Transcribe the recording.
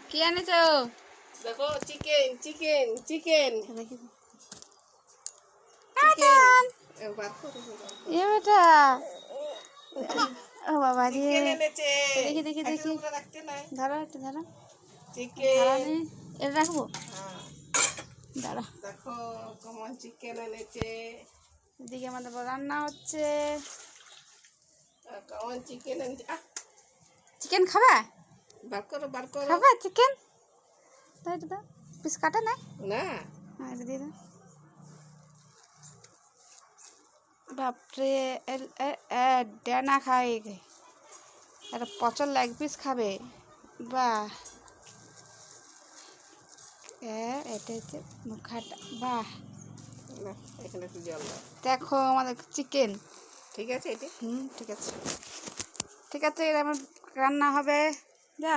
কি এনেছো? দেখো চিকেন চিকেন চিকেন দেখি চিকেন এ বেটা, ও বাবা রে, চিকেন এনেছে। দেখি দেখি খাটের দেখি, উপরে রাখতে নাই ধরো একটু ধরো, চিকেন। ধারানি এটা রাখবো, হ্যাঁ দাঁড়া। দেখো কেমন চিকেন এনেছে। এদিকে আমাদের রান্না হচ্ছে। কেমন চিকেন এনেছে। চিকেন খাবা? বার করো বার করো। খাবা চিকেন? তাই তো দাও, পিস কাটা নাই না হ্যাঁ, এটা দিয়ে দাও। বাপরে, ডেনা খাই, একটা পচল লেগ পিস খাবে। বাহ, এটা হচ্ছে মুখাটা। বাহ, না এখানে একটু জল দাও। দেখো আমাদের চিকেন। ঠিক আছে এটা। ঠিক আছে, ঠিক আছে, এটা আমার রান্না হবে। যা।